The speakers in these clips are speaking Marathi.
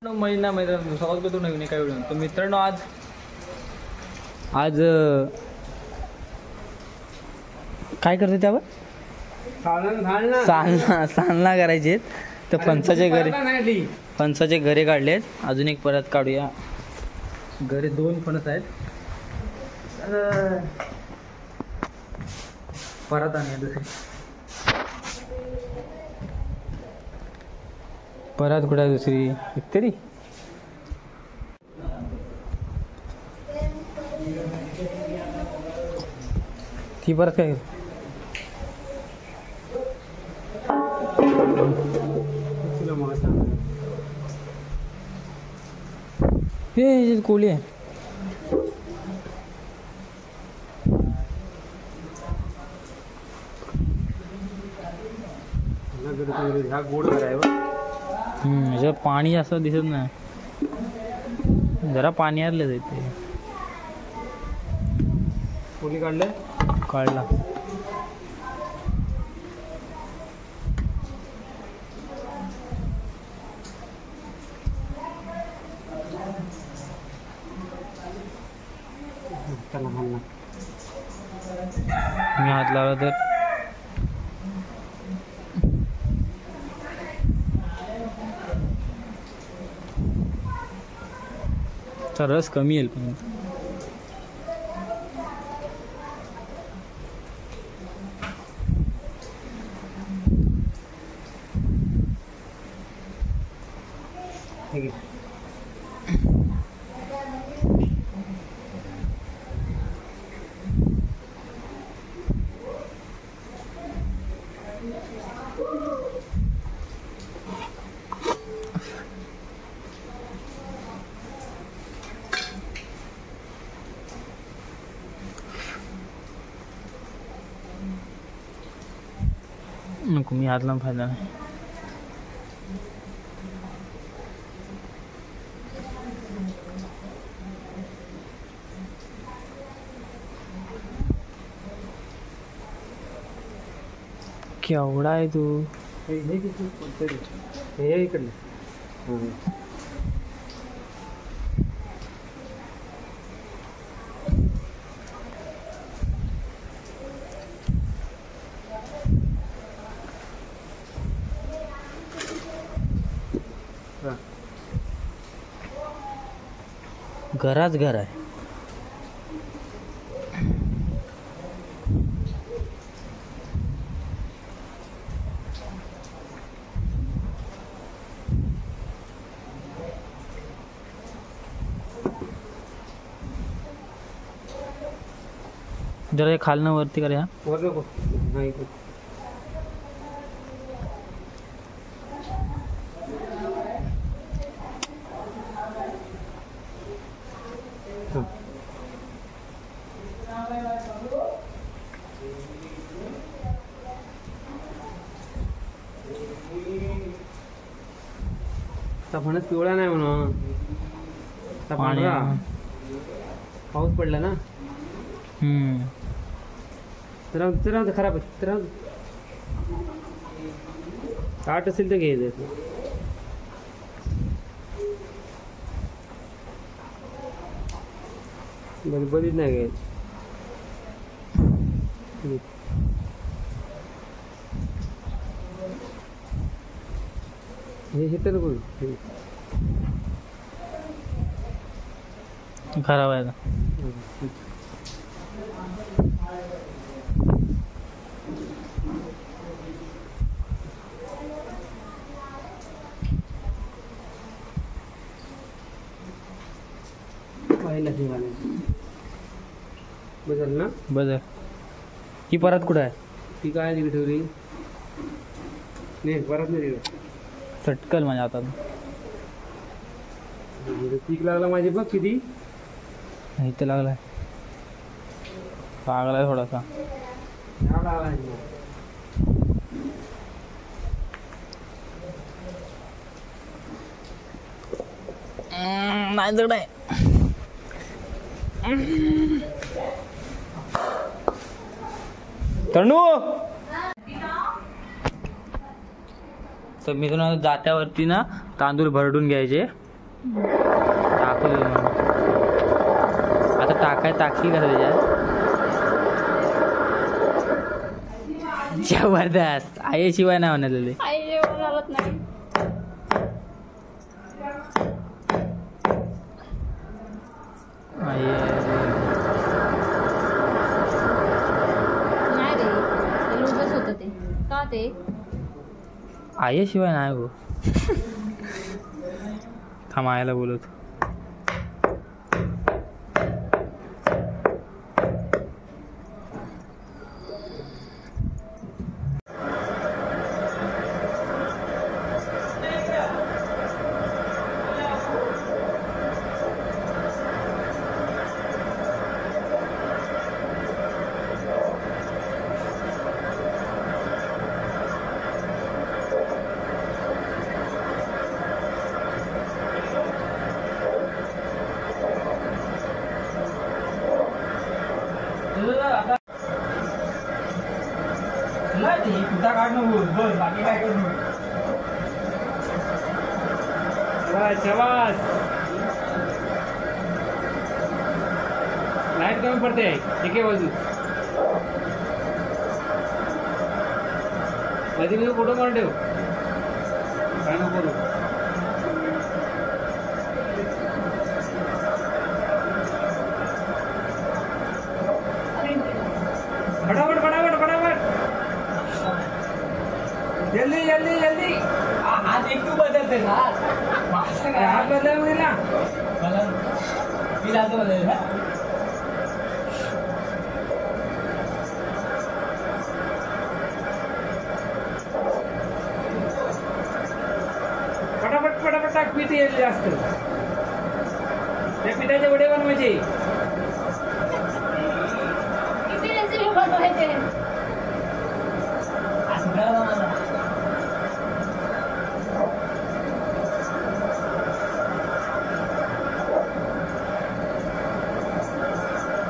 महिना स्वागत करतो नवीन एका व्हिडिओ. तर मित्रांनो आज काय करते त्यावर सालना करायचे. तर फणसाचे घरे काढलेत. अजून एक परत काढूया. घरे 2 फणस आहेत. परत आणूया दुसरी. परत कुठे दुसरी तरी ती परत काय हे कोळी आहे. पाणी असं दिसत नाही. जरा पाणी आलं जाते. कोणी काढला मी हात लावला तर रस कमी येईल. पण नको मी हात लावून फायदा नाही. केवढा आहे तू. हे इकडे घराच घर आहे. जरा खालनं वरती करा. फणस पिवळा नाही म्हणून पाऊस पडला ना. तर खराब आहे. ताट असेल तर घ्यायचं. बरीच नाही घ्यायचं. हे तर खराब आहे. बदल ना बदल. ही परत कुठं आहे. ती काय तिकडे ठेवली नाही. परत नाही चटकल माझ्या हातात. पीक लागला माझी बघ किती. इथे लागलाय. लागलाय थोडासा. नाही जगड आहे. तणू तर मित्रांनो जात्यावरती ना तांदूळ भरडून घ्यायचे. टाकू दे मग. आता टाकी कसं त्याच्यात. जबरदस्त. आईशिवाय नाही म्हणाले. आईशिवाय नाही हो. थांब आयला बोलत. बाकी काय करू. लाईट कमी पडते एके बाजू. मध्ये मी फोटो काढून ठेव. काय नको करू. फटाफट फटाफट फटाफट. जल्दी जल्दी जल्दी. हात एक तू बदलते ना. हात बदल होईल ना. मी जातो बदल. फटाफट फटाफट टाक. पीठ येईल जास्त. त्या पिठाचे वडे बनवायचे.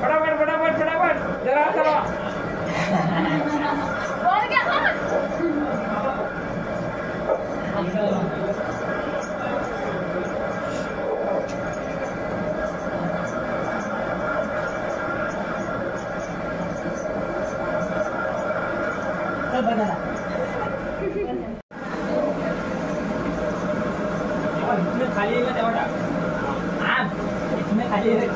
फटाफट फटाफट फटाफट जरा चला. खाली येईल तेव्हा टाक. इथून खाली येईल.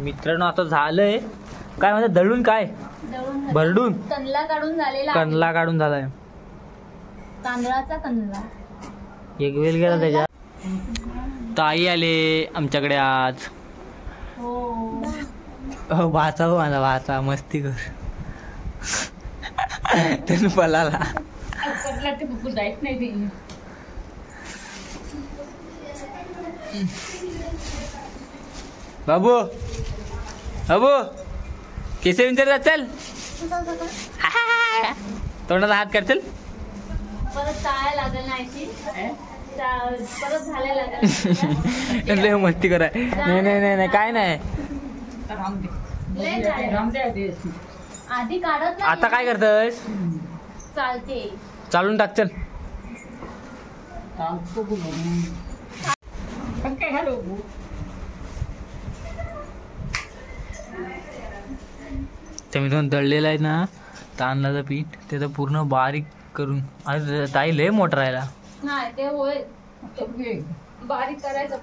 मित्रांनो आता झालंय काय म्हणतात दळून काय भरडून कणला काढून झालाय तांदळाचा कणला एक वेळ गेला त्याच्यात. ताई आले आमच्याकडे आज. हो भाचा हो माझा भाचा मस्ती कर त्यानं पलाला बाबू बाबू केसे विचार चल तोंडाचा हात कर चल. परत चाळायला लागेल नाही परत झाल्या लागेल. मस्ती कराय नाही नाही नाही नाही काय नाही. आधी काढत आता काय करतस चालते चालून टाक चल. त्या मित्रांनो दळलेलं आहे ना तांदळाचं पीठ त्याचं पूर्ण बारीक करून. अरे ताई लय मोठं राहिला. नाही ते होय बारीक करायचं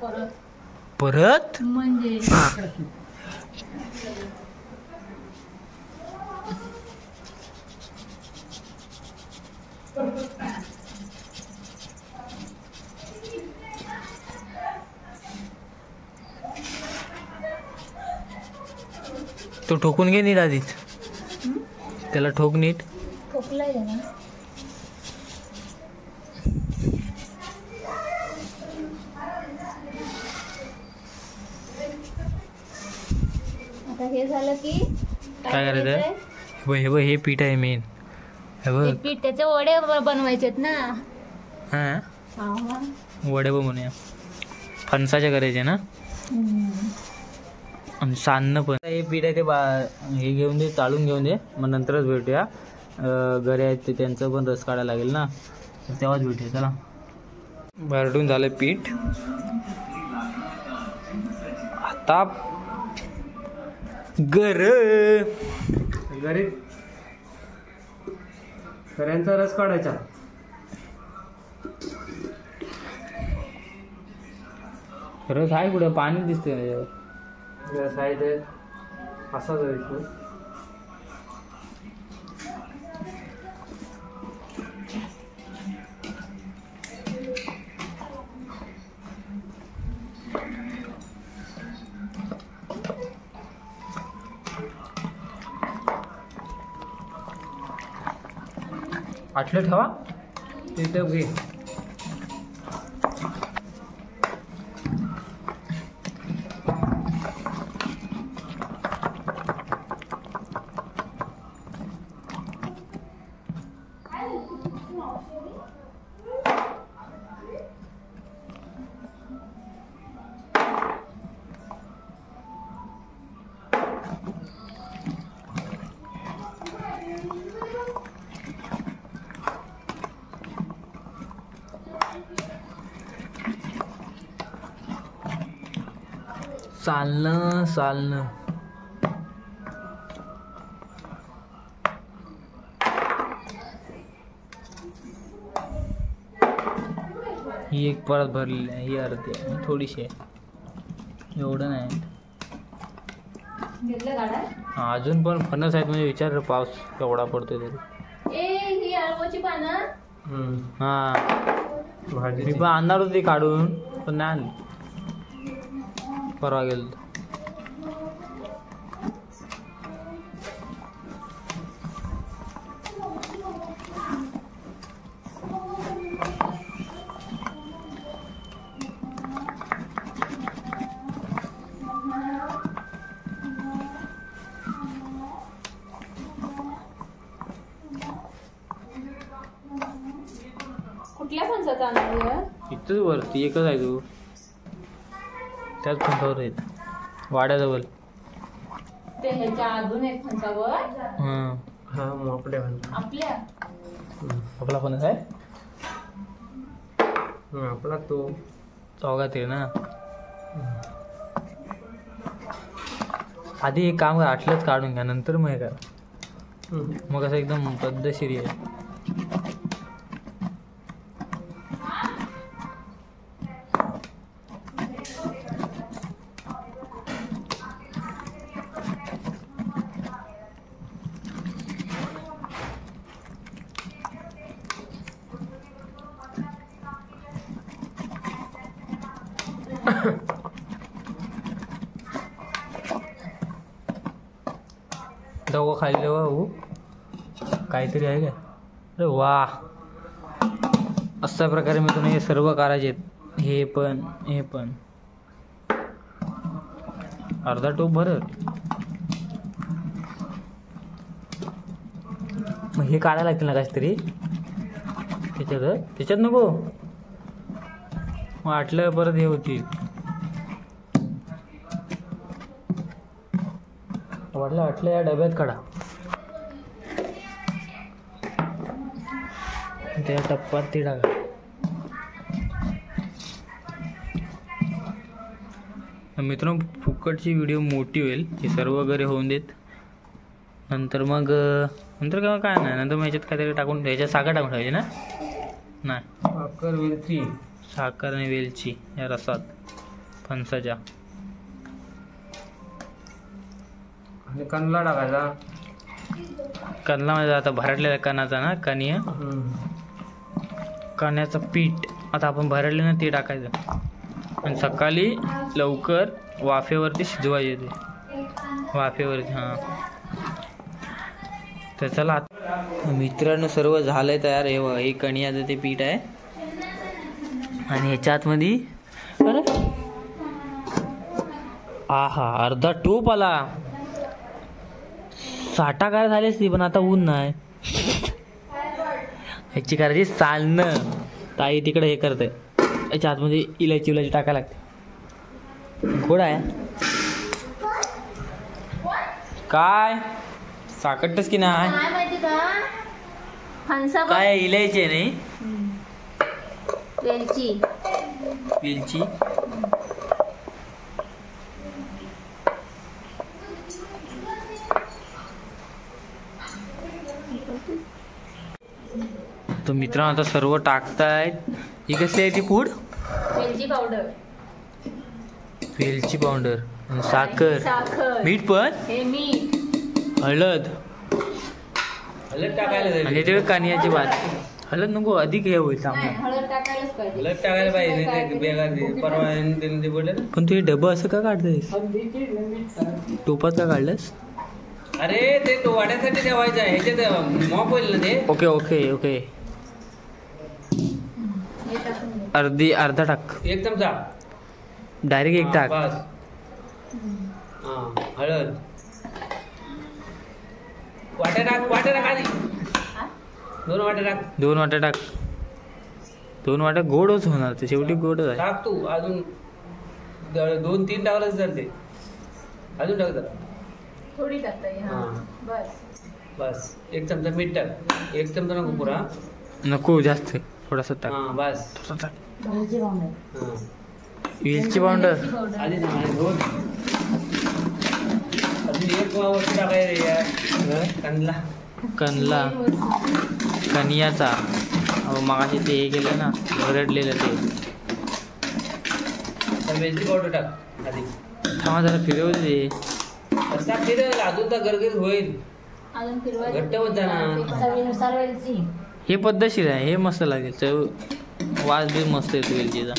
परत म्हणजे तो ठोकून घे नीट आधीच. त्याला ठोक नीट. खोकलाय ना. आता हे झालं की काय करायचं? हे बघ हे पीठ आहे मेन. हे बघ पीठ त्याचे वडे बनवायचेत ना. हा वडे बनवूया. फणसाचे करायचे ना. आणि सान्न पण. हे पीठ आहे ते हे घेऊन दे चाळून घेऊन दे मग नंतरच भेटूया. घरे आहेत ते त्यांचं पण रस काढायला लागेल ना तेव्हाच भेटूया. चला भरडून झालं पीठ. आता घरी खऱ्यांचा रस काढायचा. रस आहे कुठं? पाणी दिसतंय. रस आहे ते असा जायचं. आटलं ठेवा. तिथं घे. चालणं ही एक परत भरलेली आहे. ही अर्धी आहे थोडीशी आहे एवढं नाही. हा अजून पण फणस आहेत म्हणजे विचार पाऊस केवढा पडतोय तरी. ही अळूची पानं. हा मी पण आणणार होती काढून पण नाही आणली. परवा गेलो. कुठल्या फणसाचा आणलं? इथंच वरती एकच आहे तू त्याच फणसावर आहेत वाड्याजवळ. ते ह्याच्या अजून एक फणसावर. हा आपल्या आपला फणस आहे. आपला तो चौघात आहे ना. आधी एक काम कर आटलंच काढून घ्या नंतर मग हे करा. मग असं एकदम पद्धतशीर आहे. दोघं खाल्ले भाऊ काहीतरी आहे का? अरे वा अशा प्रकारे मी तुम्ही हे सर्व करायचे. हे पण अर्धा टोप भरत. मग हे काढायला लागतील ना काहीतरी त्याच्यात नको मग आटलं परत हे होतील. वाटलं या डब्यात काढा. त्या टप्प्यात ते टाका. मित्रांनो फुकटची व्हिडिओ मोठी होईल, हे सर्व वगैरे होऊन देत. नंतर मग नंतर काय नाही, नंतर मग ह्याच्यात काहीतरी टाकून ह्याच्यात साखर टाकून ठेवायची ना. नाही, साखर वेलची साखर आणि वेलची या रसात फणसाच्या. आणि कणला टाकायचा. कणला आता भरडलेला कणाचा ना, कणी कण्याचं पीठ आता आपण भरडले ना ते टाकायचं. आणि सकाळी लवकर वाफेवरती शिजवायचे ते, वाफेवरती. हां तर चला मित्रांनो सर्व झालंय तयार. हे कणियाचं ते पीठ आहे आणि ह्याच्या आतमध्ये अरे आहा अर्धा टोप आला. साठा काय झालेच ती, पण आता ऊन नाही. ह्याची करायची चालणं. ताई तिकडे हे करते, याच्या आतमध्ये इलायची टाकायला लागते. गोड आहे काय साखरटच की नाही काय माहिती का, फणसा काय इलायची नाही, वेलची. वेलची. तर मित्रांनो आता सर्व टाकतायत. ही कसली आहे ती पूड, वेलची पावडर, वेलची पावडर, साखर, साखर, मीठ पण, हे मीठ, हळद हळद टाकायला आणि ते कानियाची भात. हळद नको, अधिक हे होईल नाही, चांगलं. हळद टाकायलाच पाहिजे. हळद टाकायला पाहिजे, नाही ते बेगा परवा दिलं ते बोलले ना. पण तू हे डबं असं का काढतोयस, टोपात का काढलंस. अरे ते तो वाड्यासाठी ठेवायचं आहे, ह्याच्यात मॉप होईल ना ते. Okay okay okay. हे टाकून दे. अर्धा टाक, एक चमचा डायरेक्ट एक टाक. बस. हा हळद वाट्या टाक आधी. हा? 2 वाट्या टाक. 2 वाट्या टाक. 2 वाट्या गोडच होणार ते, शेवटी गोडच आहे. टाक तू अजून 2-3 टाकलंच चालते. अजून टाक जरा. थोडी टाकता येईल. हा हा. बस. 1 चमचा मीठ टाक. 1 चमचा नको पुरा. नको जास्त, थोडासा टाक. हा बस. थोडासा टाक. हा वेलची पावडर वेलची पावडर. आधी ना दोन. अजून एक वस्तू टाकायची यार, कंदला. कणला, कनियाचा. अहो मगाशी ते हे केलं ना, भरडलेलं ते. आता वेलची पावडर टाक आधी. थांबा जरा फिरवू दे. असा फिरेल अजून तर गरगरीत होईल. अजून फिरवायचं. घट्ट होत जाणार. चवीनुसार वेलची. हे पद्धतशीर आहे, हे मस्त लागेल. चव वास बी मस्त येतो वेलचीचा.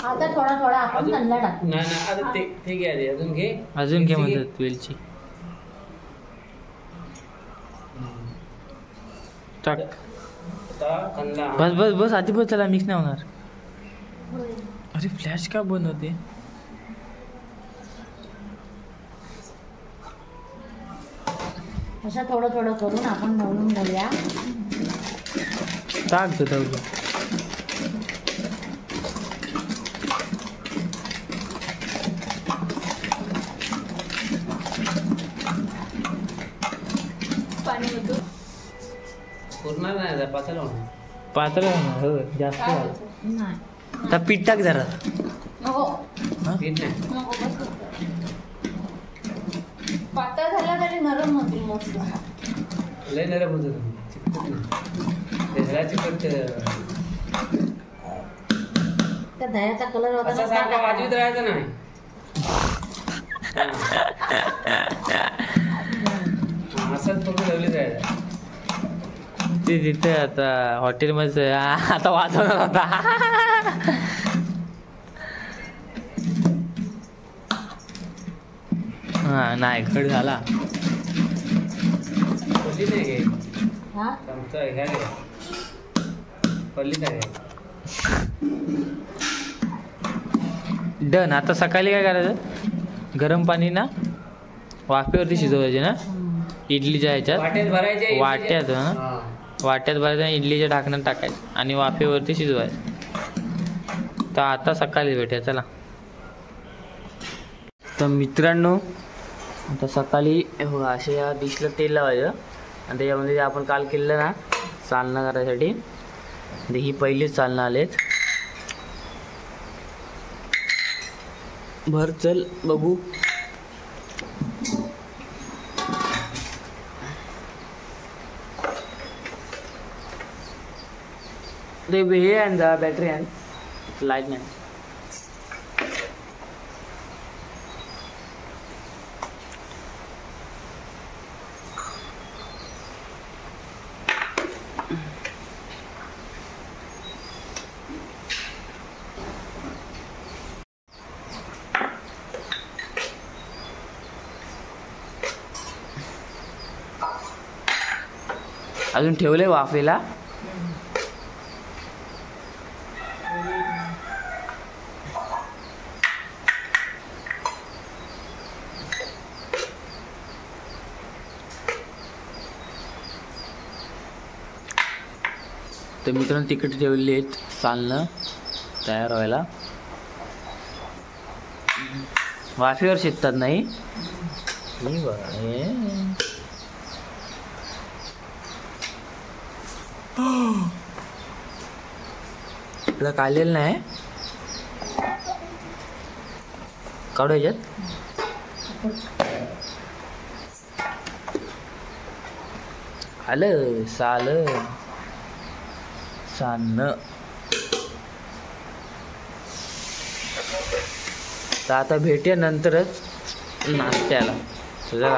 आता थोडा आपण अजून कणला टाकू. नाही आता ते घे आधी. अजून घे. अजून घे वेलची म्हणतात वेलची. टाक. आता कंदला. बस बस बस आधी बस, त्याला मिक्स नाही होणार. अरे फ्लॅश का बंद होते. अशा थोडं करून आपण मळून घेऊया. टाक जाऊ. पाणी होतं. पुरणार नाही आता पाचायला होणार. पातळ होणार, हो जास्त काय झालं. होतं? नाही. आता पीठ टाक जरा. नको. हा? पीठ नाही. नको बस. पातळ झाला तरी नरम होतील मस्त. लय नरम होतं चिकटत नाही. ते ह्याला चिकटतं. त्या दह्याचा कलर होता असा ना, सारखा त्या वाजवीत राहायचं नाही. हा, असाच फक्त ठेवली जायचं. ते तिथे आता हॉटेलमध्ये आता वाजवणार होता. हा नाही घट झाला. पल्ली नाही घे. हा? चमचा ह्या घे. पल्ली नाही घे. डन. आता सकाळी काय करायचं, गरम पाणी ना वाफेवरती शिजवायचे ना, इडलीच्या ह्याच्यात वाट्यात भरायचे. वाट्यात हा? हा. वाट्यात भरायचं आणि इडलीच्या ढाकण्यात टाकायचं आणि वाफेवरती शिजवायचं. तर आता सकाळी भेटूया चला. तर मित्रांनो आता सकाळी अशा या डिशला तेल लावायचं आणि त्याच्यामध्ये जे आपण काल केलं ना चालना करायसाठी ही पहिलीच चालणं आलेत. भर चल बघू. ते हे आण जा, बॅटरी आण, लाईट नाही. अजून ठेवले वाफेला. तर मित्रांनो तिकडे ठेवलेली आहेत सालनं तयार व्हायला. वाफेवर शिकतात नाही आपलं काढलेलं नाही. काढू याच्यात. आलं सालनं. तर आता भेटूया नंतरच नाश्त्याला. तुझा